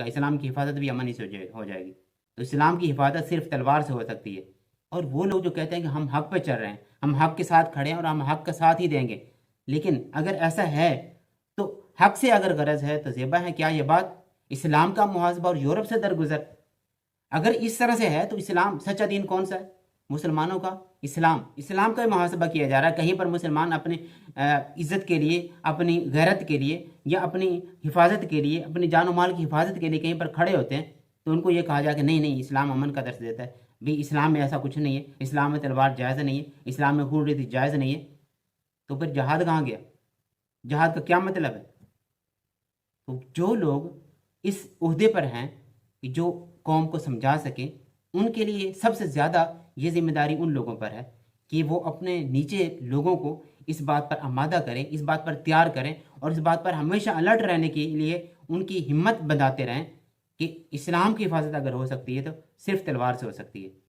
اسلام کی حفاظت بھی امن ہی سے ہو جائے گی۔ تو اسلام کی حفاظت صرف تلوار سے ہو سکتی ہے۔ اور وہ لوگ جو کہتے ہیں کہ ہم حق پہ چل رہے ہیں، ہم حق کے ساتھ کھڑے ہیں اور ہم حق کا ساتھ ہی دیں گے، لیکن اگر ایسا ہے تو حق سے اگر غرض ہے تو زیبا ہے کیا یہ بات اسلام کا محاسبہ اور یورپ سے درگزر؟ اگر اس طرح سے ہے تو اسلام سچا دین کون سا ہے؟ مسلمانوں کا اسلام کا محاسبہ کیا جا رہا ہے۔ کہیں پر مسلمان اپنے عزت کے لیے، اپنی غیرت کے لیے، یا اپنی حفاظت کے لیے، اپنی جان و مال کی حفاظت کے لیے کہیں پر کھڑے ہوتے ہیں تو ان کو یہ کہا جائے کہ نہیں نہیں، اسلام امن کا درس دیتا ہے۔ بھی اسلام میں ایسا کچھ نہیں ہے، اسلام میں تلوار جائز نہیں ہے، اسلام میں خون ریزی جائز نہیں ہے، تو پھر جہاد کہاں گیا؟ جہاد کا کیا مطلب ہے؟ تو جو لوگ اس عہدے پر ہیں کہ جو قوم کو سمجھا سکیں، ان کے لیے سب سے زیادہ یہ ذمہ داری ان لوگوں پر ہے کہ وہ اپنے نیچے لوگوں کو اس بات پر آمادہ کریں، اس بات پر تیار کریں، اور اس بات پر ہمیشہ الرٹ رہنے کے لیے ان کی ہمت بندھاتے رہیں کہ اسلام کی حفاظت اگر ہو سکتی ہے تو صرف تلوار سے ہو سکتی ہے۔